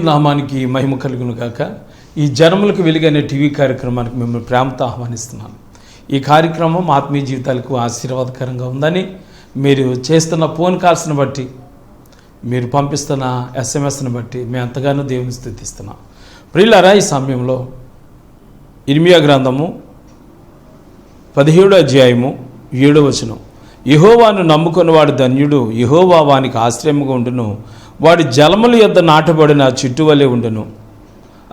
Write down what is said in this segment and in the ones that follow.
నామానికి మహిమ కలుగును గాక. ఈ జనములకు వెలుగనే టీవీ కార్యక్రమానికి మిమ్మల్ని ప్రేమతో ఆహ్వానిస్తున్నాను. ఈ కార్యక్రమం ఆత్మీయ జీవితాలకు ఆశీర్వాదకరంగా ఉందని, మీరు చేస్తున్న ఫోన్ కాల్స్ని బట్టి, మీరు పంపిస్తున్న SMS-ని బట్టి మేము ఎంతగానో దేవుని స్తుతిస్తున్నాం. ప్రియులారా, ఈ సమయంలో ఇర్మియా గ్రంథము 17వ అధ్యాయము 7వ వచనం, యెహోవాను నమ్ముకున్నవాడు ధన్యుడు, యెహోవా వానికి ఆశ్రయముగా ఉండును, వాడి జలముల యొద్ద నాటబడిన చెట్టు వలె ఉండును,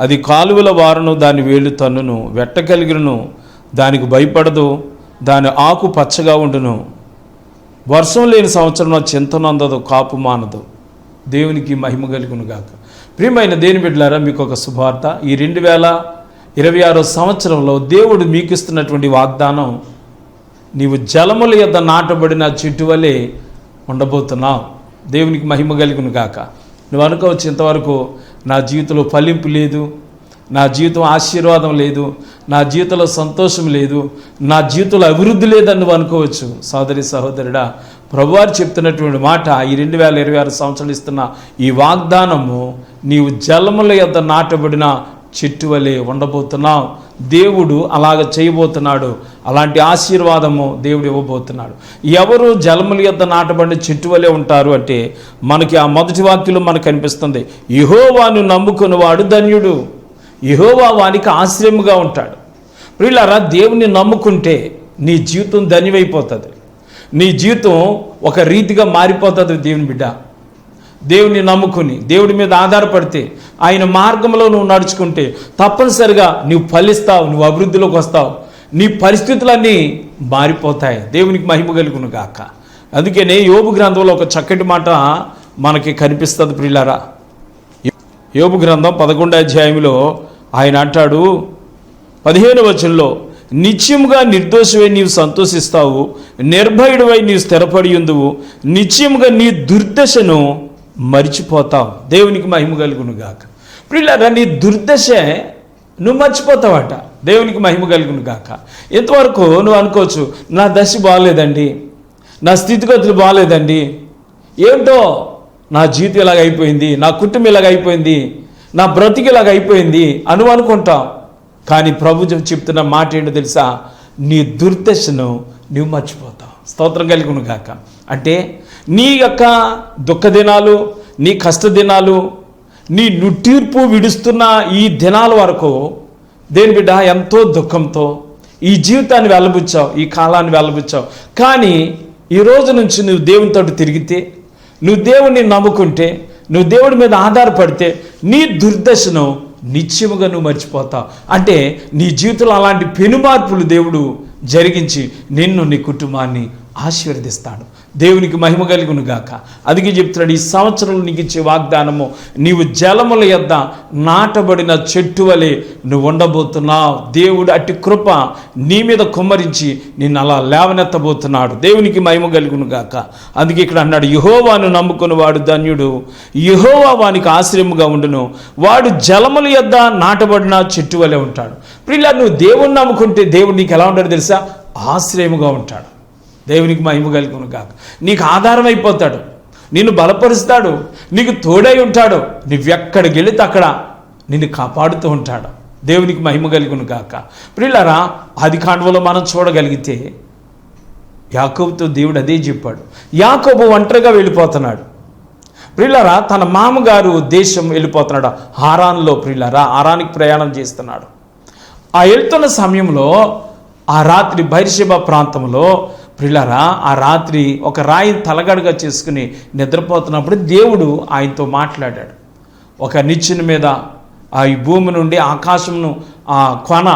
అది కాలువల వారను దాని వేళ్ళు తన్నును, వెట్ట కలిగినను దానికి భయపడదు, దాని ఆకు పచ్చగా ఉండును, వర్షం లేని సంవత్సరంలో చింతనందదు, కాపు మానదు. దేవునికి మహిమ కలుగును గాక. ప్రియమైన దేని బిడ్డలారా, మీకు ఒక శుభార్త. ఈ 2026 సంవత్సరంలో దేవుడు మీకు ఇస్తున్నటువంటి వాగ్దానం, నీవు జలముల యొద్ద నాటబడిన చెట్టు వలె ఉండబోతున్నావు. దేవునికి మహిమ కలుగును గాక. నువ్వు అనుకోవచ్చు, ఇంతవరకు నా జీవితంలో ఫలింపు లేదు, నా జీవితం ఆశీర్వాదం లేదు, నా జీవితంలో సంతోషం లేదు, నా జీవితంలో అభివృద్ధి లేదని నువ్వు అనుకోవచ్చు. సోదరి సహోదరుడా, ప్రభువారు చెప్తున్నటువంటి మాట, ఈ 2026 సంవత్సరాలు ఇస్తున్న ఈ వాగ్దానము, నీవు జలముల యొద్ద నాటబడిన చెట్టు వలె ఉండబోతున్నావు. దేవుడు అలాగ చేయబోతున్నాడు. అలాంటి ఆశీర్వాదము దేవుడు ఇవ్వబోతున్నాడు. ఎవరు జలముల యొద్ద నాటబడిన చెట్టు వలె ఉంటారు అంటే, మనకి ఆ మొదటి వాక్యంలో మనకు కనిపిస్తుంది, యెహోవాను నమ్ముకున్నవాడు ధన్యుడు, యెహోవా వానికి ఆశ్రయముగా ఉంటాడు. ప్రియులారా, దేవుని నమ్ముకుంటే నీ జీవితం ధన్యమైపోతుంది. నీ జీవితం ఒక రీతిగా మారిపోతుంది. దేవుని బిడ్డ, దేవుని నమ్ముకుని దేవుడి మీద ఆధారపడితే, ఆయన మార్గంలో నువ్వు నడుచుకుంటే తప్పనిసరిగా నువ్వు ఫలిస్తావు, నువ్వు అభివృద్ధిలోకి వస్తావు, నీ పరిస్థితులన్నీ మారిపోతాయి. దేవునికి మహిమ కలుగును గాక. అందుకనే యోబు గ్రంథంలో ఒక చక్కటి మాట మనకి కనిపిస్తుంది. ప్రియులారా, యోబు గ్రంథం 11వ అధ్యాయంలో ఆయన అంటాడు, 15వ వచనంలో, నిత్యముగా నిర్దోషమై నీవు సంతోషిస్తావు, నిర్భయుడివై నీవు స్థిరపడి ఉందువు, నిత్యముగా నీ దుర్దశను మర్చిపోతావు. దేవునికి మహిమ కలుగును గాక. ప్రియులారా, నీ దుర్దశ నువ్వు మర్చిపోతావట. దేవునికి మహిమ కలుగును గాక. ఎంతవరకు నువ్వు అనుకోవచ్చు, నా దశ బాగలేదండి, నా స్థితిగతులు బాగలేదండి, ఏమిటో నా జీవితం ఇలాగ అయిపోయింది, నా కుటుంబం ఇలాగ అయిపోయింది, నా బ్రతికి ఇలాగ అయిపోయింది అని అనుకుంటావు. కానీ ప్రభు చెప్తున్న మాట ఏంటో తెలుసా, నీ దుర్దశను నువ్వు మర్చిపోతావు. స్తోత్రం కలుగును గాక. అంటే నీ యొక్క దుఃఖ దినాలు, నీ కష్ట దినాలు, నీ నుట్టీర్పు విడుస్తున్న ఈ దినాల వరకు దేని బిడ్డ ఎంతో దుఃఖంతో ఈ జీవితాన్ని వెళ్ళబుచ్చావు, ఈ కాలాన్ని వెళ్ళబుచ్చావు. కానీ ఈ రోజు నుంచి నువ్వు దేవునితో తిరిగితే, నువ్వు దేవుణ్ణి నమ్ముకుంటే, నువ్వు దేవుడి మీద ఆధారపడితే, నీ దుర్దశను నిత్యముగా నువ్వు మర్చిపోతావు. అంటే నీ జీవితంలో అలాంటి పెనుమార్పులు దేవుడు జరిగించి నిన్ను, నీ కుటుంబాన్ని ఆశీర్వదిస్తాడు. దేవునికి మహిమ కలుగును గాక. అందుకే చెప్తున్నాడు, ఈ సంవత్సరంలో నీకు ఇచ్చే వాగ్దానము, నీవు జలముల యొద్ద నాటబడిన చెట్టు వలె నువ్వు ఉండబోతున్నావు. దేవుడు అట్టి కృప నీ మీద కుమ్మరించి నిన్ను అలా లేవనెత్తబోతున్నాడు. దేవునికి మహిమ కలుగును గాక. అందుకే ఇక్కడ అన్నాడు, యెహోవాను నమ్ముకున్నవాడు ధన్యుడు, యెహోవా వానికి ఆశ్రయముగా ఉండును, వాడు జలముల యొద్ద నాటబడిన చెట్టు వలె ఉంటాడు. ప్రియులారా, నువ్వు దేవుణ్ణి నమ్ముకుంటే దేవుడు నీకు ఎలా ఉంటాడు తెలుసా, ఆశ్రయముగా ఉంటాడు. దేవునికి మహిమ కలుగును గాక. నీకు ఆధారం అయిపోతాడు, నిన్ను బలపరుస్తాడు, నీకు తోడై ఉంటాడు, నువ్వెక్కడికి వెళితే అక్కడ నిన్ను కాపాడుతూ ఉంటాడు. దేవునికి మహిమ కలుగును గాక. ప్రియులారా, ఆదికాండములో మనం చూడగలిగితే యాకోబుతో దేవుడు అదే చెప్పాడు. యాకోబు ఒంటరిగా వెళ్ళిపోతున్నాడు. ప్రియులారా, తన మామగారు దేశం వెళ్ళిపోతున్నాడు, హారాన్లో. ప్రియులారా, హారానికి ప్రయాణం చేస్తున్నాడు. ఆ వెళ్తున్న సమయంలో ఆ రాత్రి బైర్షెబా ప్రాంతంలో, ప్రియులారా, ఆ రాత్రి ఒక రాయిని తలగడగా చేసుకుని నిద్రపోతున్నప్పుడు దేవుడు ఆయనతో మాట్లాడాడు. ఒక నిచ్చెన మీద ఈ భూమి నుండి ఆకాశంను కొన,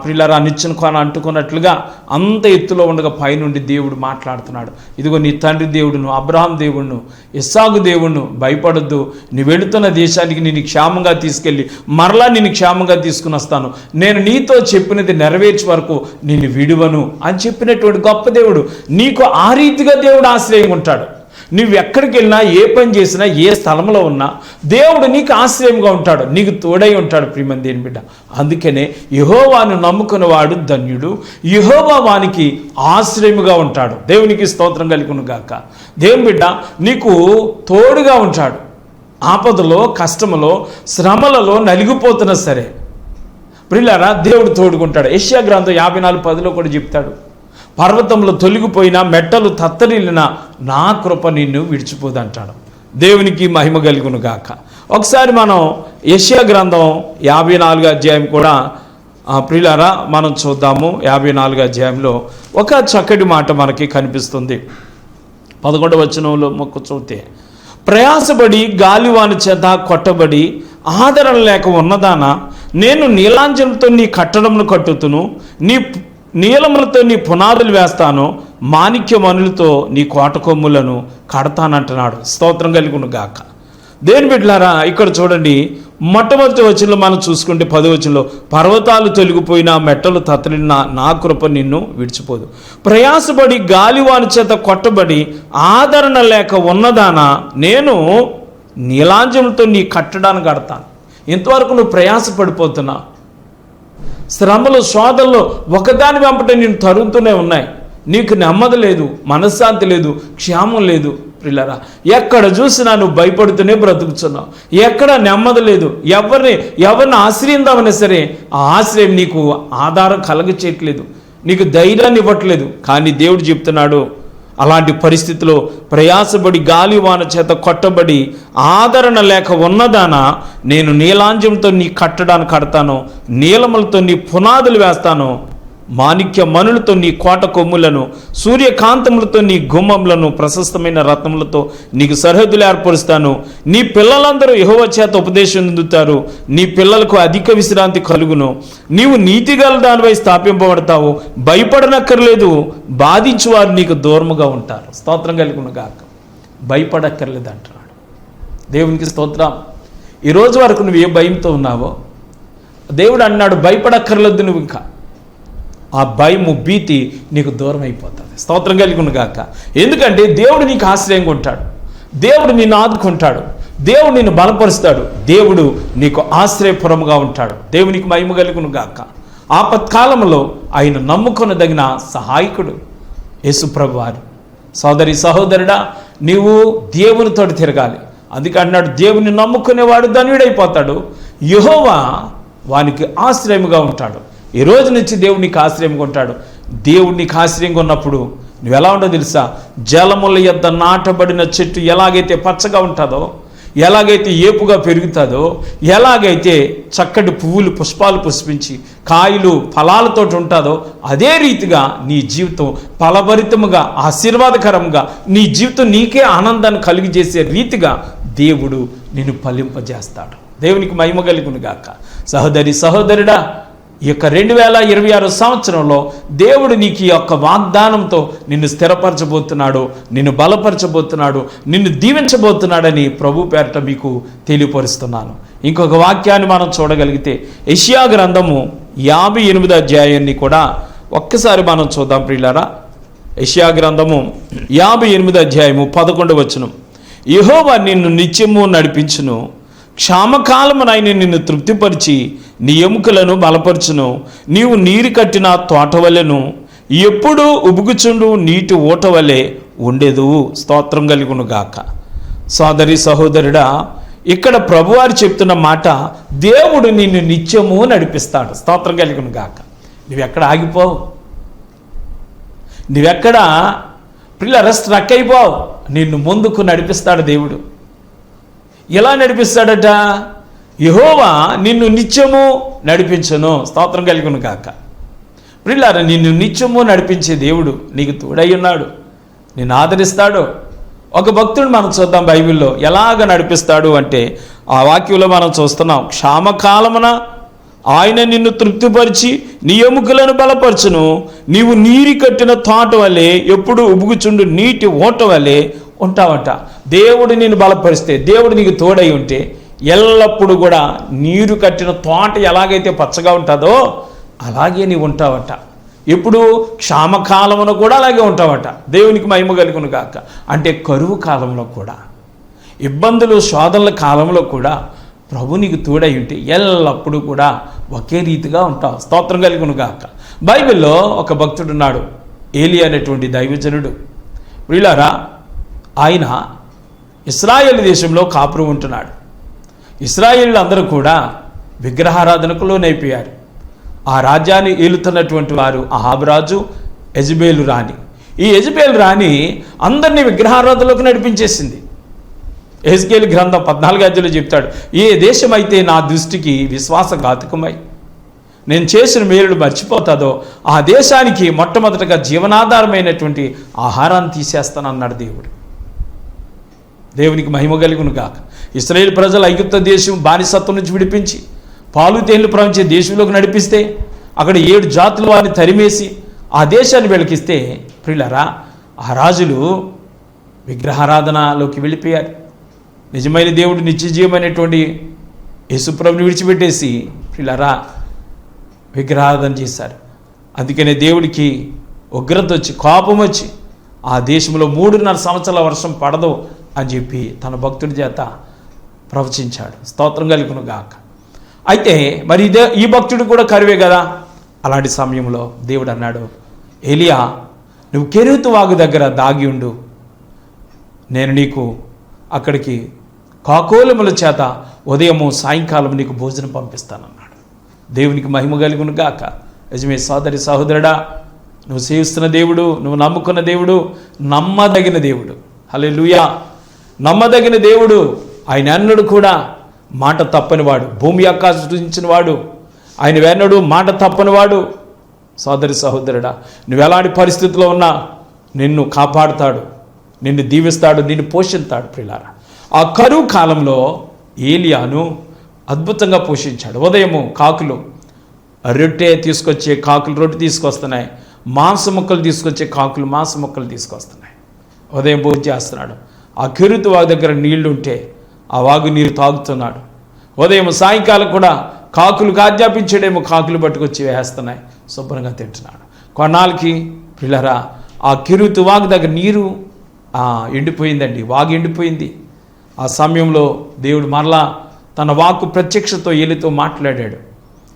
ప్రియులారా, నిచ్చెన కొన అంటుకున్నట్లుగా అంత ఎత్తులో ఉండగా పైనుండి దేవుడు మాట్లాడుతున్నాడు. ఇదిగో నీ తండ్రి దేవుడును, అబ్రహాం దేవుడును, ఇస్సాకు దేవుడును, భయపడొద్దు, నీ వెళుతున్న దేశానికి నేను క్షేమంగా తీసుకెళ్ళి మరలా నేను క్షేమంగా తీసుకుని వస్తాను, నేను నీతో చెప్పినది నెరవేర్చే వరకు నేను విడువను అని చెప్పినటువంటి గొప్ప దేవుడు. నీకు ఆ రీతిగా దేవుడు ఆశ్రయం ఉంటాడు. నువ్వు ఎక్కడికి వెళ్ళినా, ఏ పని చేసినా, ఏ స్థలంలో ఉన్నా దేవుడు నీకు ఆశ్రయంగా ఉంటాడు, నీకు తోడై ఉంటాడు. ప్రియమైన దేవుని బిడ్డ, అందుకనే యెహోవాను నమ్ముకున్నవాడు ధన్యుడు, యెహోవా వానికి ఆశ్రయముగా ఉంటాడు. దేవునికి స్తోత్రం కలుగును గాక. దేవుని బిడ్డ, నీకు తోడుగా ఉంటాడు. ఆపదలో, కష్టములో, శ్రమలలో నలిగిపోతున్నా సరే ప్రియులారా దేవుడు తోడుకుంటాడు. యెషయా గ్రంథం 54:10 కూడా చెప్తాడు, పర్వతంలో తొలగిపోయినా మెట్టలు తత్తరిల్లిన నా కృప నిన్ను విడిచిపోదంటాడు. దేవునికి మహిమ కలుగును గాక. ఒకసారి మనం యెషయా గ్రంథం 54 అధ్యాయం కూడా ప్రియులారా మనం చూద్దాము. 54 అధ్యాయంలో ఒక చక్కటి మాట మనకి కనిపిస్తుంది. 11వ వచనంలో మొక్క చూస్తే, ప్రయాసపడి గాలివాని చేత కొట్టబడి ఆదరణ లేక ఉన్నదానా, నేను నీలాంజనంతో నీ కట్టడమును కట్టుతును, నీ నీలములతో నీ పునాదులు వేస్తాను, మాణిక్య మనులతో నీ కోట కొమ్ములను కడతానంటున్నాడు. స్తోత్రం కలుగును గాక. దేని బిడ్డలారా ఇక్కడ చూడండి, మొట్టమొదటి వచనంలో మనం చూసుకుంటే 10వ వచనంలో, పర్వతాలు తొలగిపోయినా మెట్టలు తత్తరిన నా కృప నిన్ను విడిచిపోదు. ప్రయాసపడి గాలివాని చేత కొట్టబడి ఆదరణ లేక ఉన్నదానా, నేను నీలాంజనంతో నీ కట్టడాన్ని కడతాను. ఇంతవరకు నువ్వు ప్రయాసపడిపోతున్నా, శ్రమలు శోధనలు ఒకదాని వెంబట నేను తరుగుతూనే ఉన్నాయి. నీకు నెమ్మది లేదు, మనశ్శాంతి లేదు, క్షేమం లేదు. ప్రియులారా ఎక్కడ చూసినా నువ్వు భయపడుతూనే బ్రతుకుతున్నావు. ఎక్కడ నెమ్మది లేదు. ఎవరిని ఆశ్రయిందామన్నా సరే ఆ ఆశ్రయం నీకు ఆధారం కలగచేయట్లేదు, నీకు ధైర్యాన్ని ఇవ్వట్లేదు. కానీ దేవుడు చెప్తున్నాడు, అలాంటి పరిస్థితిలో ప్రయాసపడి గాలివాన చేత కొట్టబడి ఆదరణ లేక ఉన్నదానా, నేను నీలాంజంతో నీ కట్టడాన్ని కడతాను, నీలములతో నీ పునాదులు వేస్తాను, మాణిక్య మనులతో నీ కోట కొమ్ములను, సూర్యకాంతములతో నీ గుమ్మములను, ప్రశస్తమైన రత్నములతో నీకు సరిహద్దులు ఏర్పరుస్తాను. నీ పిల్లలందరూ యెహోవా చేత ఉపదేశం పొందుతారు, నీ పిల్లలకు అధిక విశ్రాంతి కలుగును. నీవు నీతిగల దానిపై స్థాపింపబడతావు, భయపడనక్కర్లేదు, బాధించువారు నీకు దూరముగా ఉంటారు. స్తోత్రం కలుగును గాక. భయపడక్కర్లేదు అంటున్నాడు. దేవునికి స్తోత్రం. ఈరోజు వరకు నువ్వు ఏ భయంతో ఉన్నావో దేవుడు అన్నాడు, భయపడక్కర్లేదు నువ్వు. ఇంకా ఆ భయము, భీతి నీకు దూరం అయిపోతుంది. స్తోత్రం కలుగును గాక. ఎందుకంటే దేవుడు నీకు ఆశ్రయంగా ఉంటాడు, దేవుడు నిన్ను ఆదుకుంటాడు, దేవుడు నిన్ను బలపరుస్తాడు, దేవుడు నీకు ఆశ్రయపురముగా ఉంటాడు. దేవునికి మహిమ కలుగును గాక. ఆపత్కాలంలో ఆయన నమ్ముకొనదగిన సహాయకుడు యేసుప్రభు వారు. సోదరి సహోదరుడా, నీవు దేవునితో తిరగాలి. అందుకే అన్నాడు, దేవుని నమ్ముకునేవాడు ధన్యుడైపోతాడు, యెహోవా వానికి ఆశ్రయముగా ఉంటాడు. ఈ రోజు నుంచి దేవుడు నీకు ఆశ్రయంగా ఉంటాడు. దేవుడు నీకు ఆశ్రయంగా ఉన్నప్పుడు నువ్వు ఎలా ఉండో తెలుసా? జలముల యొద్ద నాటబడిన చెట్టు ఎలాగైతే పచ్చగా ఉంటుందో, ఎలాగైతే ఏపుగా పెరుగుతుందో, ఎలాగైతే చక్కటి పువ్వులు పుష్పాలు పుష్పించి కాయలు ఫలాలతో ఉంటుందో, అదే రీతిగా నీ జీవితం ఫలభరితముగా ఆశీర్వాదకరంగా, నీ జీవితం నీకే ఆనందాన్ని కలిగజేసే రీతిగా దేవుడు నిన్ను ఫలింపజేస్తాడు. దేవునికి మహిమ కలుగును గాక. సహోదరి సహోదరుడా, ఈ యొక్క 2026 సంవత్సరంలో దేవుడు నీకు ఈ యొక్క వాగ్దానంతో నిన్ను స్థిరపరచబోతున్నాడు, నిన్ను బలపరచబోతున్నాడు, నిన్ను దీవించబోతున్నాడని ప్రభు పేరట మీకు తెలియపరుస్తున్నాను. ఇంకొక వాక్యాన్ని మనం చూడగలిగితే యెషయా గ్రంథము 58వ అధ్యాయాన్ని కూడా ఒక్కసారి మనం చూద్దాం ప్రియులారా. యెషయా గ్రంథము 58వ అధ్యాయము 11వ వచనం, యెహోవా నిన్ను నిత్యము నడిపించును, క్షామకాలమునైన నిన్ను తృప్తిపరిచి నీ ఎముకలను బలపరచును, నీవు నీరు కట్టిన తోటవలెను, ఎప్పుడు ఉబుకుచుండు నీటి ఊటవలే ఉండేదు. స్తోత్రం కలుగును గాక. సోదరి సహోదరుడా, ఇక్కడ ప్రభువారు చెప్తున్న మాట, దేవుడు నిన్ను నిత్యము నడిపిస్తాడు. స్తోత్రం కలుగును గాక. నువ్వెక్కడ ఆగిపోవు, నువ్వెక్కడ పిల్లల స్ట్రక్ అయిపోవు, నిన్ను ముందుకు నడిపిస్తాడు దేవుడు. ఎలా నడిపిస్తాడట? యెహోవా నిన్ను నిత్యము నడిపించును. స్తోత్రం కలుగును గాక. ప్రియులారా, నిన్ను నిత్యము నడిపించే దేవుడు నీకు తోడై ఉన్నాడు, నిన్ను ఆదరిస్తాడు. ఒక భక్తుడు మనం చూద్దాం బైబిల్లో ఎలాగ నడిపిస్తాడు అంటే, ఆ వాక్యంలో మనం చూస్తున్నాం, క్షామకాలమున ఆయన నిన్ను తృప్తిపరిచి నీ ఎముకలను బలపరచును, నీవు నీరు కట్టిన తోట వలె ఎప్పుడు ఉబుకుచుండు నీటి ఓట వలె ఉంటావట. దేవుడు నిన్ను బలపరిస్తే, దేవుడు నీకు తోడై ఉంటే ఎల్లప్పుడూ కూడా నీరు కట్టిన తోట ఎలాగైతే పచ్చగా ఉంటుందో అలాగే నీవు ఉంటావట. ఎప్పుడు క్షామకాలంలో కూడా అలాగే ఉంటావట. దేవునికి మహిమ కలుగును గాక. అంటే కరువు కాలంలో కూడా, ఇబ్బందులు శోధనల కాలంలో కూడా ప్రభు నీకు తోడై ఉంటే ఎల్లప్పుడూ కూడా ఒకే రీతిగా ఉంటావు. స్తోత్రం కలుగును గాక. బైబిల్లో ఒక భక్తుడు ఉన్నాడు, ఏలియా అనేటువంటి దైవజనుడు. వీళ్ళారా, ఆయన ఇశ్రాయేలు దేశంలో కాపురం ఉంటున్నాడు. ఇశ్రాయేలు అందరూ కూడా విగ్రహారాధనకు లోనైపోయారు. ఆ రాజ్యాన్ని ఏలుతున్నటువంటి వారు అహాబు రాజు, యెజెబెలు రాణి. ఈ యెజెబెలు రాణి అందరినీ విగ్రహారాధనలోకి నడిపించేసింది. యెహెజ్కేలు గ్రంథం 14వ అధ్యాయంలో చెప్తాడు, ఏ దేశమైతే నా దృష్టికి విశ్వాసఘాతకమై నేను చేసిన మేలులు మర్చిపోతాదో ఆ దేశానికి మొట్టమొదటగా జీవనాధారమైనటువంటి ఆహారాన్ని తీసేస్తానన్నాడు దేవుడు. దేవునికి మహిమ కలుగును గాక. ఇశ్రాయేలు ప్రజలు ఐగుప్తు దేశం బానిసత్వం నుంచి విడిపించి పాలు తేళ్లు ప్రవహించే దేశంలోకి నడిపిస్తే అక్కడ 7 జాతుల వారిని తరిమేసి ఆ దేశాన్ని వెలికిస్తే ప్రియులారా, ఆ రాజులు విగ్రహారాధనలోకి వెళ్ళిపోయారు. నిజమైన దేవుడు నిత్యజీవమైనటువంటి యేసుప్రభుని విడిచిపెట్టేసి ప్రియులారా విగ్రహారాధన చేశారు. అందుకనే దేవుడికి ఉగ్రత వచ్చి, కోపం వచ్చి ఆ దేశంలో 3.5 సంవత్సరాల వర్షం పడదు అని చెప్పి తన భక్తుడి చేత ప్రవచించాడు. స్తోత్రం కలుగును గాక. అయితే మరి ఈ భక్తుడు కూడా కరువే కదా. అలాంటి సమయంలో దేవుడు అన్నాడు, ఏలియా, నువ్వు కెరీతు వాగు దగ్గర దాగి ఉండు, నేను నీకు అక్కడికి కాకోలముల చేత ఉదయము సాయంకాలం నీకు భోజనం పంపిస్తానన్నాడు. దేవునికి మహిమ కలుగును గాక. నిజమే సోదరి సహోదరుడా, నువ్వు సేవిస్తున్న దేవుడు, నువ్వు నమ్ముకున్న దేవుడు నమ్మదగిన దేవుడు. హల్లెలూయా. నమ్మదగిన దేవుడు. ఆయన ఎన్నడూ కూడా మాట తప్పనివాడు. భూమి ఆకాశం సృజించిన వాడు ఆయన వెన్నడు మాట తప్పనివాడు. సోదరి సహోదరుడా, నువ్వు ఎలాంటి పరిస్థితిలో ఉన్నా నిన్ను కాపాడుతాడు, నిన్ను దీవిస్తాడు, నిన్ను పోషిస్తాడు. ప్రియులారా, ఆ కరువు కాలంలో ఏలియాను అద్భుతంగా పోషించాడు. ఉదయము కాకులు రొట్టె తీసుకొచ్చే కాకులు రొట్టె తీసుకొస్తున్నాయి, మాంస ముక్కలు తీసుకొచ్చే కాకులు మాంస ముక్కలు తీసుకొస్తున్నాయి. ఉదయం భోజనం చేస్తున్నాడు. ఆ కెరీతు వాగు దగ్గర నీళ్లు ఉంటే ఆ వాగు నీరు తాగుతున్నాడు. ఉదయం సాయంకాలం కూడా కాకులు ఆజ్ఞాపించాడేమో కాకులు పట్టుకొచ్చి వేస్తున్నాయి, శుభ్రంగా తింటున్నాడు. కొన్నాళ్ళకి పిల్లరా ఆ కెరీతు వాగు దగ్గర నీరు ఎండిపోయిందండి, వాగు ఎండిపోయింది. ఆ సమయంలో దేవుడు మరలా తన వాక్కు ప్రత్యక్షతో ఏలితో మాట్లాడాడు,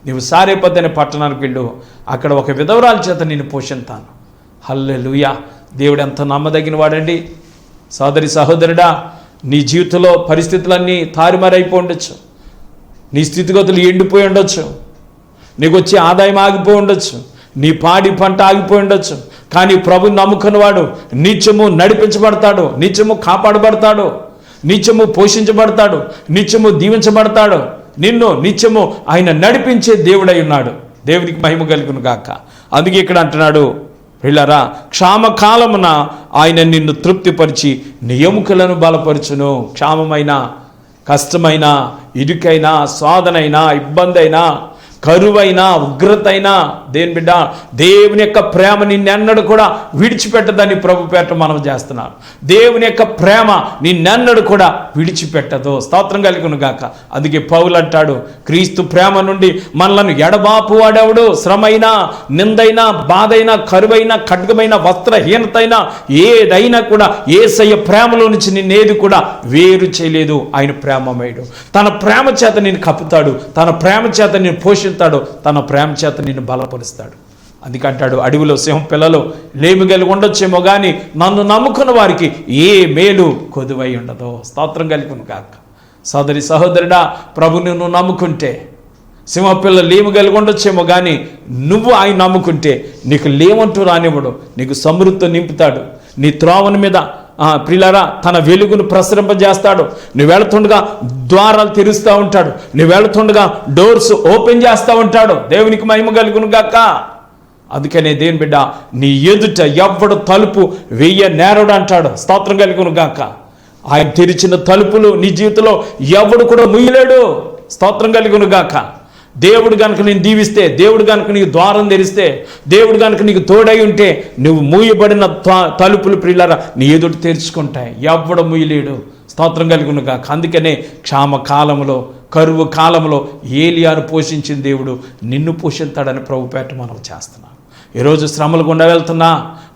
నీవు సారేపత్ అనే పట్టణానికి వెళ్ళు, అక్కడ ఒక విధవరాల చేత నేను పోషిస్తాను. హల్లెలూయా. దేవుడు ఎంత నమ్మదగిన వాడండి. సోదరి సహోదరుడా, నీ జీవితంలో పరిస్థితులన్నీ తారుమారైపోయి ఉండొచ్చు, నీ స్థితిగతులు ఎండిపోయి ఉండొచ్చు, నీకు వచ్చే ఆదాయం ఆగిపోయి ఉండొచ్చు, నీ పాడి పంట ఆగిపోయి ఉండొచ్చు. కానీ ప్రభుని నమ్ముకున్నవాడు నిత్యము నడిపించబడతాడు, నిత్యము కాపాడబడతాడు, నిత్యము పోషించబడతాడు, నిత్యము దీవించబడతాడు. నిన్ను నిత్యము ఆయన నడిపించే దేవుడై ఉన్నాడు. దేవునికి మహిమ కలుగును గాక. అందుకే ఇక్కడ అంటున్నాడు, పిల్లరా, క్షామకాలమున ఆయన నిన్ను తృప్తిపరిచి నీ ఎముకలను బలపరచును. క్షామమైన, కష్టమైన, ఇరుకైనా, శోధనైనా, ఇబ్బంది అయినా, కరువైనా, ఉగ్రతైనా, దేని బిడ్డ, దేవుని యొక్క ప్రేమ నిన్నెన్నడు కూడా విడిచిపెట్టదని ప్రభు పేట మనం చేస్తున్నాం. దేవుని యొక్క ప్రేమ నిన్నెన్నడు కూడా విడిచిపెట్టదు. స్తోత్రం కలుగును గాక. అందుకే పౌలు అంటాడు, క్రీస్తు ప్రేమ నుండి మనలను ఎడబాపు వాడెవడు? శ్రమైనా, నిందైనా, బాధైనా, కరువైనా, ఖడ్గమైన, వస్త్రహీనతైనా ఏదైనా కూడా యేసయ్య ప్రేమలో నుంచి నిన్నేది కూడా వేరు చేయలేదు. ఆయన ప్రేమమయుడు. తన ప్రేమ చేత నిన్ను కప్పుతాడు, తన ప్రేమ చేత నిన్ను పోషిస్తాడు, తన ప్రేమ చేత నిన్ను బలపరుస్తాడు. అందుకంటాడు, అడవిలో సింహం పిల్లలు లేమి కలిగి ఉండొచ్చేమో కానీ నన్ను నమ్ముకున్న వారికి ఏ మేలు కొదువై ఉండదో. స్తోత్రం కలుగును గాక. సోదరి సహోదరుడా, ప్రభుని నువ్వు నమ్ముకుంటే సింహపిల్లలు లేమి కలిగి ఉండొచ్చేమో కానీ నువ్వు ఆయన నమ్ముకుంటే నీకు లేవంటూ రానివ్వడు, నీకు సమృద్ధి నింపుతాడు. నీ త్రోవని మీద ప్రియులారా తన వెలుగును ప్రసరింపజేస్తాడు. నువ్వు వెళుతుండగా ద్వారాలు తెరుస్తూ ఉంటాడు, నువ్వు వెళుతుండగా డోర్స్ ఓపెన్ చేస్తూ ఉంటాడు. దేవునికి మహిమ కలుగును గాక. అందుకనే దేవుని బిడ్డ, నీ ఎదుట ఎవ్వడు తలుపు వెయ్య నేరడు అంటాడు. స్తోత్రం కలుగును గాక. ఆయన తెరిచిన తలుపులు నీ జీవితంలో ఎవడు కూడా ముయ్యలేడు. స్తోత్రం కలుగును గాక. దేవుడు కనుక నేను దీవిస్తే, దేవుడు కనుక నీకు ద్వారం తెరిస్తే, దేవుడు కనుక నీకు తోడై ఉంటే నువ్వు మూయబడిన తలుపులు ప్రియులారా నీ ఎదుటి తెరుచుకుంటాయి, ఎవ్వడు మూయలేడు. స్తోత్రం కలుగును గాక. అందుకనే క్షామ కాలంలో, కరువు కాలంలో ఏలియాను పోషించిన దేవుడు నిన్ను పోషిస్తాడని ప్రభుపేట మనం చేస్తున్నాం. ఈరోజు శ్రమలు గుండా వెళ్తున్నా,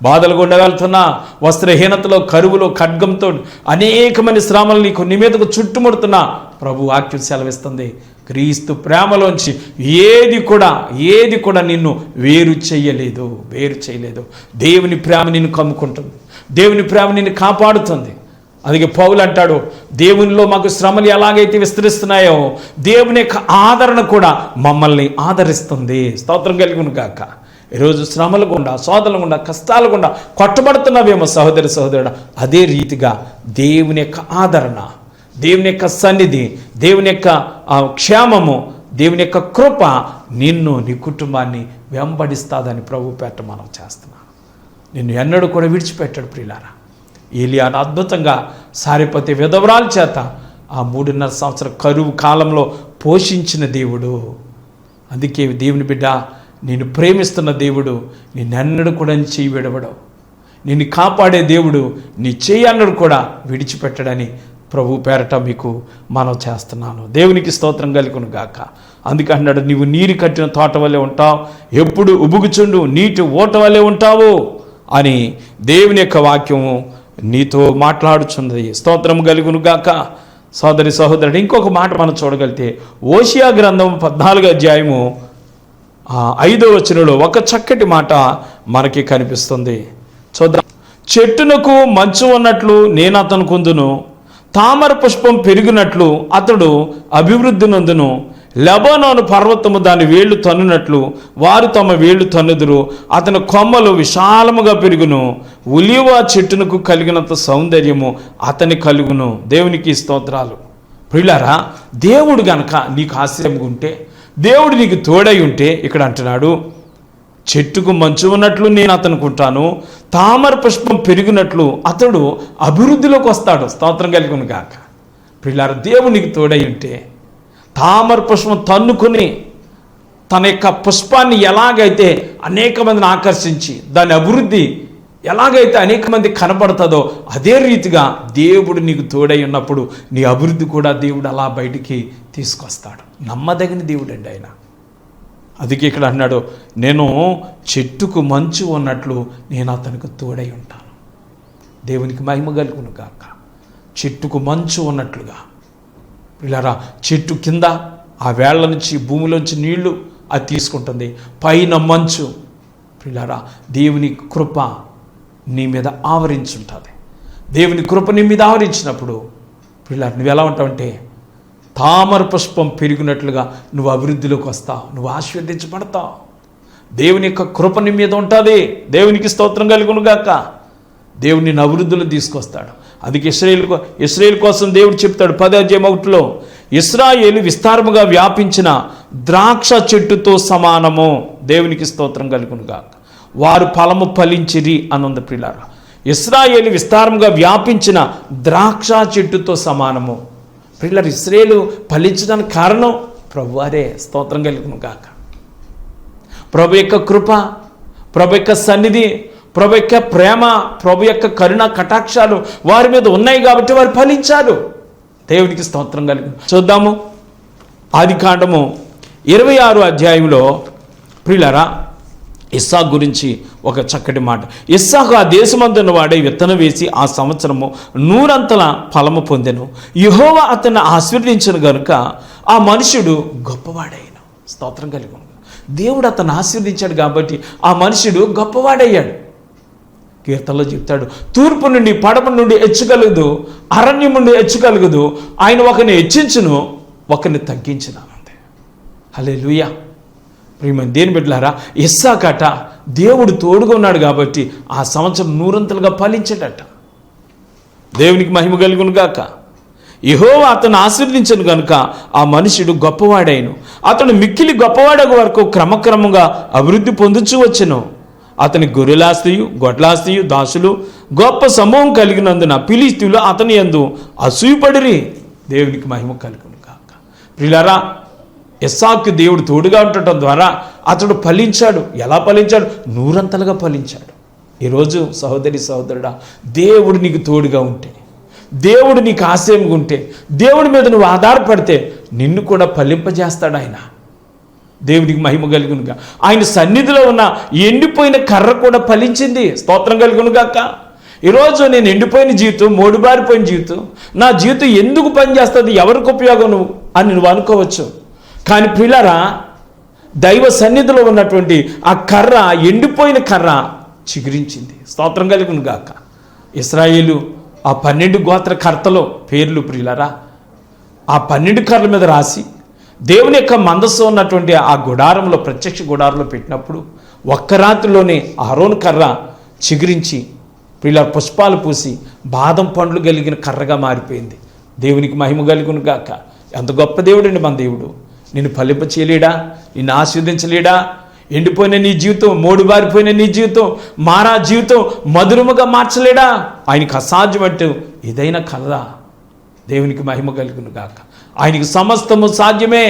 బాధలు గుండా వెళ్తున్నా, వస్త్రహీనతలో, కరువులో, ఖడ్గంతో అనేకమైన శ్రమలు నీకు నీ మీదకు చుట్టుముడుతున్నా, ప్రభు వాక్యం సెలవిస్తుంది, క్రీస్తు ప్రేమలోంచి ఏది కూడా నిన్ను వేరు చేయలేదు. దేవుని ప్రేమ నిన్ను కమ్ముకుంటుంది, దేవుని ప్రేమ నిన్ను కాపాడుతుంది. అందుకే పౌలు అంటాడు, దేవునిలో మాకు శ్రమలు ఎలాగైతే విస్తరిస్తున్నాయో దేవుని యొక్క ఆదరణ కూడా మమ్మల్ని ఆదరిస్తుంది. స్తోత్రం కలుగును గాక. ఈరోజు శ్రమలు గుండా, శోధనలు గుండా, కష్టాలు గుండా కొట్టబడుతున్నావేమో సహోదరుడా, అదే రీతిగా దేవుని యొక్క ఆదరణ, దేవుని యొక్క సన్నిధి, దేవుని యొక్క క్షేమము, దేవుని యొక్క కృప నిన్ను, నీ కుటుంబాన్ని వెంబడిస్తాదని ప్రభు పేట మనం చేస్తున్నాం. నిన్ను ఎన్నడూ కూడా విడిచిపెట్టాడు. ప్రియులారా, ఏలియాను అద్భుతంగా సారెపతి విధవరాల చేత ఆ 3.5 సంవత్సరం కరువు కాలంలో పోషించిన దేవుడు. అందుకే దేవుని బిడ్డ, నిన్ను ప్రేమిస్తున్న దేవుడు నిన్నెన్నడూ కూడా చెయ్యి విడవడు. నిన్ను కాపాడే దేవుడు నీ చెయ్యి అన్నడు కూడా విడిచిపెట్టడని ప్రభు పేరట మీకు మనం చేస్తున్నాను. దేవునికి స్తోత్రం కలుగును గాక. అందుకే అన్నాడు, నీవు నీరు కట్టిన తోట వల్లే ఉంటావు, ఎప్పుడు ఉబుగుచుండు నీటి ఓట వల్లే ఉంటావు అని దేవుని యొక్క వాక్యము నీతో మాట్లాడుచున్నది. స్తోత్రం కలుగును గాక. సోదరి సహోదరుడు, ఇంకొక మాట మనం చూడగలిగితే ఓషియా గ్రంథం 14వ అధ్యాయము 5వ వచనంలో ఒక చక్కటి మాట మనకి కనిపిస్తుంది. చూద్దాం. చెట్టునకు మంచు ఉన్నట్లు నేను అతను కుందును, తామర పుష్పం పెరిగినట్లు అతడు అభివృద్ధి నందును, లెబానోను పర్వతము దాని వేళ్లు తన్నునట్లు వారు తమ వేళ్లు తన్నుదురు, అతని కొమ్మలు విశాలముగా పెరుగును, ఉలివ చెట్టునకు కలిగినంత సౌందర్యము అతని కలుగును. దేవునికి స్తోత్రాలు. ప్రియులారా, దేవుడు గనక నీకు ఆశ్రయంగా ఉంటే, దేవుడు నీకు తోడై ఉంటే, ఇక్కడ అంటున్నాడు, చెట్టుకు మంచు ఉన్నట్లు నేను అతనుకుంటాను, తామర పుష్పం పెరిగినట్లు అతడు అభివృద్ధిలోకి వస్తాడు. స్తోత్రం కలుగును గాక. ప్రియులారా, దేవుడు నీకు తోడై ఉంటే, తామర పుష్పం తన్నుకుని తన యొక్క పుష్పాన్ని ఎలాగైతే అనేక మందిని ఆకర్షించి దాని అభివృద్ధి ఎలాగైతే అనేక మంది కనబడుతుందో అదే రీతిగా దేవుడు నీకు తోడై ఉన్నప్పుడు నీ అభివృద్ధి కూడా దేవుడు అలా బయటికి తీసుకొస్తాడు. నమ్మదగిన దేవుడు అండి ఆయన. అందుకే ఇక్కడ అన్నాడు, నేను చెట్టుకు మంచు ఉన్నట్లు నేను అతనికి తోడై ఉంటాను. దేవునికి మహిమ కలుగును గాక. చెట్టుకు మంచు ఉన్నట్లుగా. పిల్లరా, చెట్టు కింద ఆ వేళ్ల నుంచి భూమిలోంచి నీళ్లు అది తీసుకుంటుంది, పైన మంచు. పిల్లరా, దేవుని కృప నీ మీద ఆవరించుంటుంది. దేవుని కృప నీ మీద ఆవరించినప్పుడు పిల్లలు నువ్వు ఎలా ఉంటావంటే తామర పుష్పం పెరిగినట్లుగా నువ్వు అభివృద్ధిలోకి వస్తావు, నువ్వు ఆశీర్వదించబడతావు. దేవుని యొక్క కృప నీ మీద ఉంటుంది. దేవునికి స్తోత్రం కలుగును గాక. దేవుడు నిన్ను అభివృద్ధిలో తీసుకొస్తాడు. అందుకే ఇశ్రాయేలు కోసం దేవుడు చెప్తాడు 10వ అధ్యాయం 1లో, ఇశ్రాయేలు విస్తారముగా వ్యాపించిన ద్రాక్ష చెట్టుతో సమానము. దేవునికి స్తోత్రం కలుగును గాక. వారు ఫలము ఫలించిరి అనుంది. ప్రియులారా, ఇశ్రాయేలు విస్తారముగా వ్యాపించిన ద్రాక్ష చెట్టుతో సమానము. ప్రియులారా, ఇశ్రాయేలు ఫలించడానికి కారణం ప్రభువారే. స్తోత్రం కలుగును గాక. ప్రభు యొక్క కృప, ప్రభు యొక్క సన్నిధి, ప్రభు యొక్క ప్రేమ, ప్రభు యొక్క కరుణ కటాక్షాలు వారి మీద ఉన్నాయి కాబట్టి వారు ఫలించారు. దేవునికి స్తోత్రం కలుగు. చూద్దాము. ఆదికాండము 26వ అధ్యాయంలో ప్రియులారా, ఇస్సాకు గురించి ఒక చక్కటి మాట. ఇస్సాకు ఆ దేశమందున్న వాడే విత్తనం వేసి ఆ సంవత్సరము 100 ఫలము పొందెను. యెహోవా అతన్ని ఆశీర్వదించను గనుక ఆ మనుషుడు గొప్పవాడైన. స్తోత్రం కలిగి. దేవుడు అతను ఆశీర్వదించాడు కాబట్టి ఆ మనుషుడు గొప్పవాడయ్యాడు. కీర్తనలో చెప్తాడు, తూర్పు నుండి పడమ నుండి హెచ్చగలదు, అరణ్యం నుండి హెచ్చగలగదు, ఆయన ఒకరిని హెచ్చించును, ఒకరిని తగ్గించును. అంతే. హల్లెలూయా. ప్రియమైన దేని బిడ్డలారా, ఇస్సాకట దేవుడు తోడుగా ఉన్నాడు కాబట్టి ఆ సంవత్సరం 100 ఫలించాడట. దేవునికి మహిమ కలుగును గాక. యెహోవా అతను ఆశీర్వదించను కనుక ఆ మనుషుడు గొప్పవాడైను. అతను మిక్కిలి గొప్పవాడగు వరకు క్రమక్రమంగా అభివృద్ధి పొందుచూ వచ్చెను. అతని గొర్రెలాస్తియు గొడ్లాస్తియు దాసులు గొప్ప సమూహం కలిగినందున ఫిలిష్తీయులు అతని యందు అసూయపడిరి. దేవునికి మహిమ కలుగును గాక. ప్రియులారా, ఇస్సాకు దేవుడు తోడుగా ఉండటం ద్వారా అతడు ఫలించాడు. ఎలా ఫలించాడు? 100 ఫలించాడు. ఈరోజు సహోదరి సహోదరుడా, దేవుడు నీకు తోడుగా ఉంటే, దేవుడు నీకు ఆశయంగా ఉంటే, దేవుడి మీద నువ్వు ఆధారపడితే నిన్ను కూడా ఫలింపజేస్తాడు ఆయన. దేవునికి మహిమ కలుగునుగా. ఆయన సన్నిధిలో ఉన్న ఎండిపోయిన కర్ర కూడా ఫలించింది. స్తోత్రం కలుగునుగాక. ఈరోజు నేను ఎండిపోయిన జీవితం, మోడుబారిపోయిన జీవితం, నా జీవితం ఎందుకు పనిచేస్తుంది, ఎవరికి ఉపయోగం అని నువ్వు అనుకోవచ్చు. కానీ ప్రియులారా, దైవ సన్నిధిలో ఉన్నటువంటి ఆ కర్ర, ఎండిపోయిన కర్ర చిగురించింది. స్తోత్రం కలుగునుగాక. ఇశ్రాయేలు ఆ 12 గోత్రకర్తలో పేర్లు ప్రియులరా ఆ 12 కర్రల మీద రాసి దేవుని యొక్క మందస్సు ఉన్నటువంటి ఆ గుడారంలో, ప్రత్యక్ష గుడారంలో పెట్టినప్పుడు ఒక్క రాత్రిలోనే అహరోను కర్ర చిగురించి ప్రియుల పుష్పాలు పూసి బాదం పండ్లు కలిగిన కర్రగా మారిపోయింది. దేవునికి మహిమ కలుగును గాక. ఎంత గొప్ప దేవుడండి మన దేవుడు. నిన్ను ఫలింప చేయలేడా? నిన్ను ఆస్వాదించలేడా? ఎండిపోయిన నీ జీవితం, మోడిబారిపోయిన నీ జీవితం, మారా జీవితం మధురముగా మార్చలేడా? ఆయనకి అసాధ్యం అంటే ఏదైనా కలదా? దేవునికి మహిమ కలుగును గాక. ఆయనకి సమస్తము సాధ్యమే.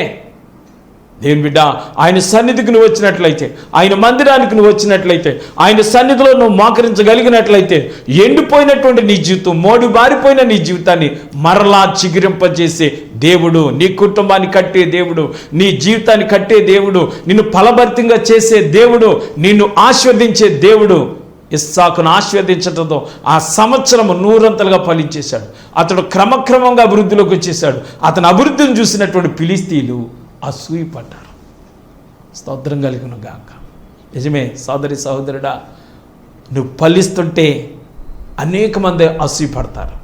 దేవుని బిడ్డ, ఆయన సన్నిధికి నువ్వు వచ్చినట్లయితే, ఆయన మందిరానికి నువ్వు వచ్చినట్లయితే, ఆయన సన్నిధిలో నువ్వు మోకరించగలిగినట్లయితే ఎండిపోయినటువంటి నీ జీవితం, మోడి బారిపోయిన నీ జీవితాన్ని మరలా చిగురింపజేసే దేవుడు, నీ కుటుంబాన్ని కట్టే దేవుడు, నీ జీవితాన్ని కట్టే దేవుడు, నిన్ను ఫలభరితంగా చేసే దేవుడు, నిన్ను ఆశీర్వదించే దేవుడు. ఇస్సాకును ఆశీర్వదించడంతో ఆ సంవత్సరము 100 ఫలించేశాడు. అతడు క్రమక్రమంగా అభివృద్ధిలోకి వచ్చేసాడు. అతని అభివృద్ధిని చూసినటువంటి ఫిలిస్తీయులు అసూయపడ్డారు. స్తోత్రం కలుగును గాక. నిజమే సోదరి సహోదరుడా, నువ్వు ఫలిస్తుంటే అనేక మంది అసూయపడతారు.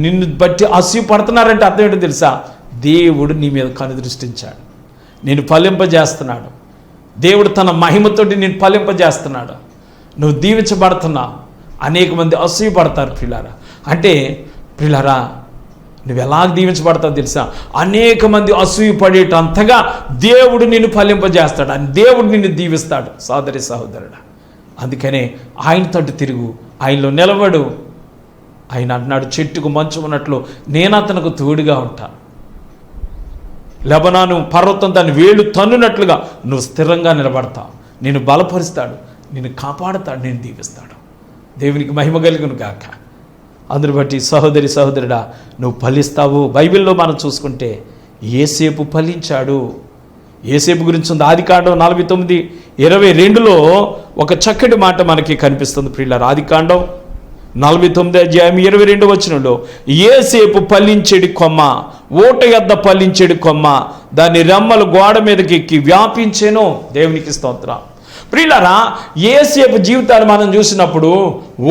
నిన్ను బట్టి అసూయపడుతున్నారంటే అర్థం ఏంటో తెలుసా? దేవుడు నీ మీద కనుదృష్టించాడు, నేను ఫలింపజేస్తున్నాడు. దేవుడు తన మహిమతోటి నేను ఫలింపజేస్తున్నాడు. నువ్వు దీవించబడుతున్నావు. అనేక మంది అసూయపడతారు ప్రియులారా. అంటే ప్రియులారా, నువ్వు ఎలా దీవించబడతావు తెలుసా? అనేక మంది అసూయపడేటంతగా దేవుడు నిన్ను ఫలింపజేస్తాడు, అని దేవుడు నిన్ను దీవిస్తాడు సోదరి సహోదరుడా. అందుకనే ఆయనతో తిరుగు, ఆయనలో నిలబడు. ఆయన అంటున్నాడు, చెట్టుకు మంచు ఉన్నట్లు నేను అతనికి తోడుగా ఉంటాను. లెబనాను పర్వతం దాన్ని వేళ్ళు తన్నునట్లుగా నువ్వు స్థిరంగా నిలబడతావు. నేను బలపరుస్తాడు, నిన్ను కాపాడుతాడు, నేను దీవిస్తాడు. దేవునికి మహిమ కలుగును గాక. అందుని బట్టి సహోదరి సహోదరుడా, నువ్వు ఫలిస్తావు. బైబిల్లో మనం చూసుకుంటే యేసేపు ఫలించాడు. యేసేపు గురించి ఉంది. ఆదికాండం 49:22లో ఒక చక్కటి మాట మనకి కనిపిస్తుంది ప్రియులారా. ఆదికాండం 49:22 యేసేపు ఫలించేడి కొమ్మ, ఓట యొద్ద ఫలించేడి కొమ్మ, దాని రెమ్మలు గోడ మీదకి ఎక్కి వ్యాపించెను. దేవునికి స్తోత్రం. ప్రియులారా, యేసేపు జీవితాన్ని మనం చూసినప్పుడు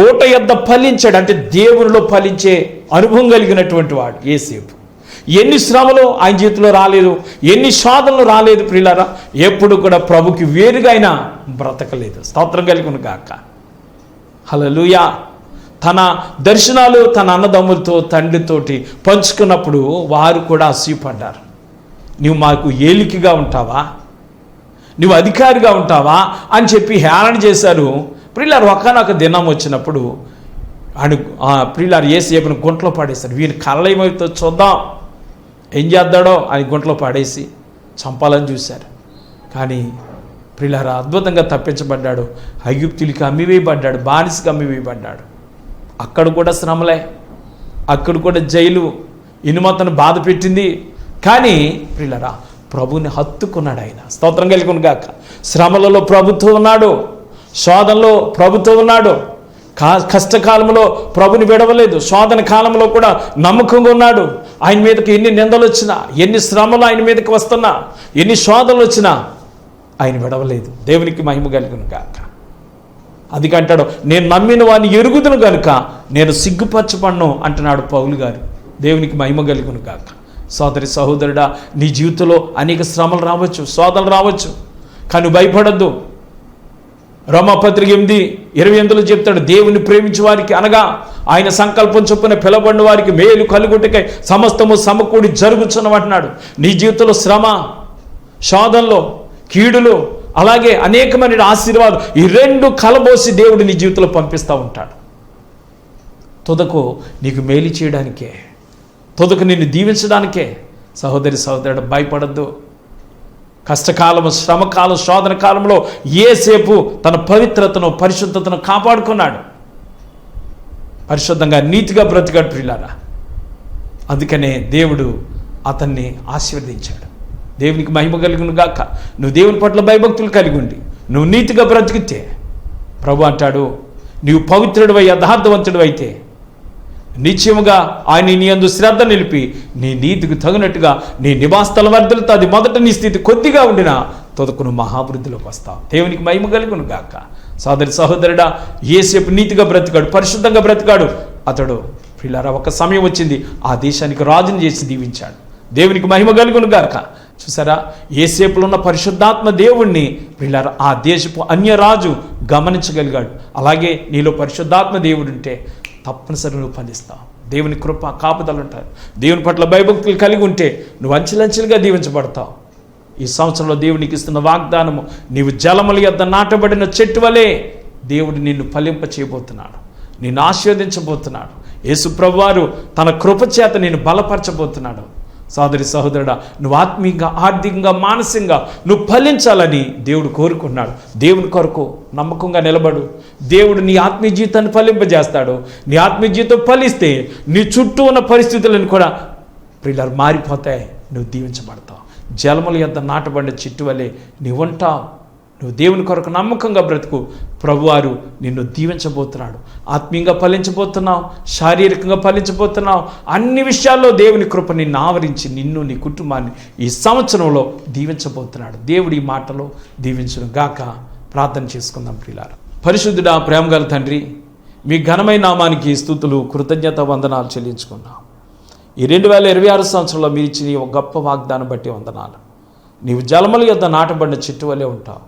ఓట యొద్ద ఫలించాడు, అంటే దేవునిలో ఫలించే అనుభవం కలిగినటువంటి వాడు యేసేపు. ఎన్ని శ్రమలు ఆయన జీవితంలో రాలేదు, ఎన్ని శోధనలు రాలేదు ప్రియులారా. ఎప్పుడు కూడా ప్రభుకి వేరుగా ఆయన బ్రతకలేదు. స్తోత్రం కలుగును గాక. హల్లెలూయా. తన దర్శనాలు తన అన్నదమ్ములతో తండ్రితోటి పంచుకున్నప్పుడు వారు కూడా అసూయపడ్డారు. నువ్వు మాకు ఏలికగా ఉంటావా, నువ్వు అధికారిగా ఉంటావా అని చెప్పి హేళన చేశారు. ప్రియులారు, ఒకనొక దినం వచ్చినప్పుడు ప్రియులారు యేసేపును గుంటలో పాడేశారు. వీని కళ్ళేమైతే చూద్దాం, ఏం చేద్దాడో ఆయన గుంటలో పాడేసి చంపాలని చూశారు. కానీ ప్రియులారా, అద్భుతంగా తప్పించబడ్డాడు. ఐగుప్తులకి అమ్మివేయబడ్డాడు, బానిసకి అమ్మివేయబడ్డాడు. అక్కడ కూడా శ్రమలే, అక్కడ కూడా జైలు ఇనుమతను బాధ పెట్టింది. కానీ ప్రియులారా, ప్రభుని హత్తుకున్నాడు ఆయన. స్తోత్రం కలుగును గాక. శ్రమలలో ప్రభుతో ఉన్నాడు, శోధనలో ప్రభుతో ఉన్నాడు. కష్టకాలంలో ప్రభుని విడవలేదు, శోధన కాలంలో కూడా నమ్మకంగా ఉన్నాడు. ఆయన మీదకి ఎన్ని నిందలు వచ్చినా, ఎన్ని శ్రమలు ఆయన మీదకి వస్తున్నా, ఎన్ని శోధనలు వచ్చినా ఆయన విడవలేదు. దేవునికి మహిమ కలుగును గాక. అందుకంటాడు, నేను నమ్మిన వాడిని ఎరుగుదును కనుక నేను సిగ్గుపరచబడను అంటున్నాడు పౌలు గారు. దేవునికి మహిమ కలుగును గాక. సోదరి సహోదరుడా, నీ జీవితంలో అనేక శ్రమలు రావచ్చు, శోధనలు రావచ్చు, కానీ భయపడద్దు. రోమాపత్రిక 8:28 చెప్తాడు, దేవుని ప్రేమించే వారికి అనగా ఆయన సంకల్పం చొప్పున పిలవబడిన వారికి మేలు కలుగుటకై సమస్తము సమకూడి జరుగుతున్నవాడు. నీ జీవితంలో శ్రమ, శోధనలో, కీడులు, అలాగే అనేకమైన ఆశీర్వాదం, ఈ రెండు కలబోసి దేవుడు నీ జీవితంలో పంపిస్తూ ఉంటాడు. తుదకు నీకు మేలు చేయడానికే, తుదకు నిన్ను దీవించడానికే. సహోదరి సహోదరుడు, భయపడద్దు. కష్టకాలము, శ్రమకాలం, శోధన కాలంలో యేసేపు తన పవిత్రతను, పరిశుద్ధతను కాపాడుకున్నాడు. పరిశుద్ధంగా, నీతిగా బ్రతికాడు ప్రియులారా. అందుకనే దేవుడు అతన్ని ఆశీర్వదించాడు. దేవునికి మహిమ కలుగును గాక. నువ్వు దేవుని పట్ల భయభక్తులు కలిగి ఉండి నువ్వు నీతిగా బ్రతికితే ప్రభు అంటాడు, నీవు పవిత్రుడివై యథార్థవంతుడు అయితే నిశ్చయముగా ఆయన నీ యందు శ్రద్ధ నిలిపి నీ నీతికి తగినట్టుగా నీ నివాసస్థల వర్ధలతో అది మొదట నీ స్థితి కొద్దిగా ఉండినా తొదకును మహాభివృద్ధిలోకి వస్తావు. దేవునికి మహిమ కలుగును గాక. సోదరి సహోదరుడా, యేసేపు నీతిగా బ్రతికాడు, పరిశుద్ధంగా బ్రతికాడు. అతడు ప్రియులారా ఒక సమయం వచ్చింది, ఆ దేశానికి రాజుని చేసి దీవించాడు. దేవునికి మహిమ కలుగును గాక. చూసారా, యేసేపులో ఉన్న పరిశుద్ధాత్మ దేవుణ్ణి ప్రియులారా ఆ దేశపు అన్యరాజు గమనించగలిగాడు. అలాగే నీలో పరిశుద్ధాత్మ దేవుడు ఉంటే తప్పనిసరి నువ్వు ఫలిస్తావు. దేవుని కృప కాపుదలు ఉంటారు. దేవుని పట్ల భయభక్తులు కలిగి ఉంటే నువ్వు అంచెలంచెలుగా దీవించబడతావు. ఈ సంవత్సరంలో దేవునికి ఇస్తున్న వాగ్దానము, నీవు జలముల యొద్ద నాటబడిన చెట్టు వలె దేవుడు నిన్ను ఫలింప చేయబోతున్నాడు, నిన్ను ఆశీర్వదించబోతున్నాడు. యేసు ప్రభువారు తన కృప చేత నిన్ను బలపరచబోతున్నాడు. సోదరి సహోదరుడా, నువ్వు ఆత్మీయంగా, ఆర్థికంగా, మానసికంగా నువ్వు ఫలించాలని దేవుడు కోరుకున్నాడు. దేవుని కొరకు నమ్మకంగా నిలబడు. దేవుడు నీ ఆత్మీయ జీవితాన్ని ఫలింపజేస్తాడు. నీ ఆత్మీయ జీవితం ఫలిస్తే నీ చుట్టూ ఉన్న పరిస్థితులను కూడా ప్రియులారా మారిపోతాయి. నువ్వు దీవించబడతావు. జలముల యొద్ద నాటబడిన చెట్టు వలె నువ్వు ఉంటావు. నువ్వు దేవుని కొరకు నమ్మకంగా బ్రతుకు. ప్రభువారు నిన్ను దీవించబోతున్నాడు. ఆత్మీయంగా ఫలించబోతున్నావు, శారీరకంగా ఫలించబోతున్నావు. అన్ని విషయాల్లో దేవుని కృప నిన్ను ఆవరించి నిన్ను, నీ కుటుంబాన్ని ఈ సంవత్సరంలో దీవించబోతున్నాడు. దేవుడి ఈ మాటలో దీవించును గాక. ప్రార్థన చేసుకుందాం ప్రియులారా. పరిశుద్ధుడా, ప్రేమగల తండ్రి, మీ ఘనమైన నామానికి స్తుతులు, కృతజ్ఞత వందనాలు చెల్లించుకున్నాం. ఈ 2026 సంవత్సరంలో మీరు ఇచ్చిన ఒక గొప్ప వాగ్దానం బట్టి వందనాలు. నీవు జలముల యొద్ద నాటబడిన చెట్టు వలె ఉంటావు.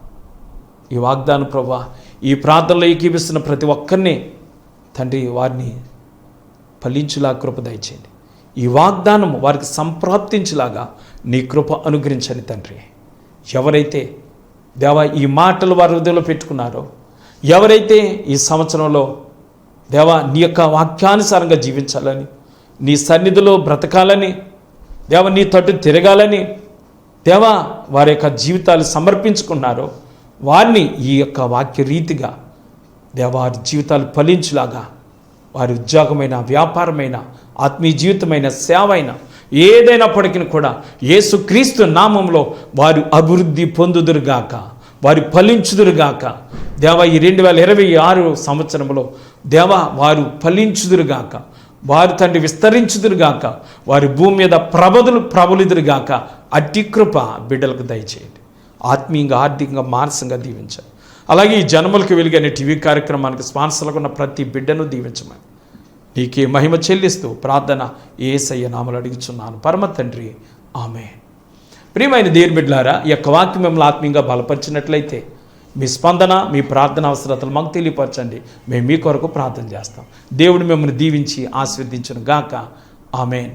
ఈ వాగ్దానం ప్రభువా, ఈ ప్రార్థనలో ఏకీపిస్తున్న ప్రతి ఒక్కరిని తండ్రి వారిని ఫలించులా కృప దయచేయండి. ఈ వాగ్దానం వారికి సంప్రాప్తించేలాగా నీ కృప అనుగ్రహించండి తండ్రి. ఎవరైతే దేవా ఈ మాటలు వారి హృదయంలో పెట్టుకున్నారో, ఎవరైతే ఈ సంవత్సరంలో దేవా నీ యొక్క వాక్యానుసారంగా జీవించాలని, నీ సన్నిధిలో బ్రతకాలని, దేవా నీ తట్టు తిరగాలని దేవా వారి యొక్క జీవితాలు సమర్పించుకున్నారో, వారిని ఈ యొక్క వాక్య రీతిగా దేవా వారి జీవితాలు ఫలించులాగా, వారి ఉద్యోగమైన, వ్యాపారమైన, ఆత్మీయ జీవితమైన, సేవ అయినా ఏదైనప్పటికీ కూడా యేసుక్రీస్తు నామంలో వారు అభివృద్ధి పొందుదురుగాక, వారు ఫలించుదురుగాక. దేవా ఈ 2026 సంవత్సరంలో దేవా వారు ఫలించుదురుగాక, వారు తండ్రి విస్తరించుదురుగాక, వారి భూమి మీద ప్రబలుదురుగాక. అట్టి కృప బిడ్డలకు దయచేయండి. ఆత్మీయంగా, ఆర్థికంగా, మానసికంగా దీవించాలి. అలాగే ఈ జన్మలకు వెలుగనే టీవీ కార్యక్రమానికి స్పాన్సర్లుగా ఉన్న ప్రతి బిడ్డను దీవించమని నీకే మహిమ చెల్లిస్తూ ప్రార్థన యేసయ్య నామములో అడుగుచున్నాను పరమ తండ్రి, ఆమేన్. ప్రియమైన దేవుని బిడ్డలారా, ఈ యొక్క వాక్యం మిమ్మల్ని ఆత్మీయంగా బలపరిచినట్లయితే మీ స్పందన, మీ ప్రార్థన అవసరతలు మాకు తెలియపరచండి. మేము మీ కొరకు ప్రార్థన చేస్తాం. దేవుడు మిమ్మల్ని దీవించి ఆశీర్వదించును గాక. ఆమేన్.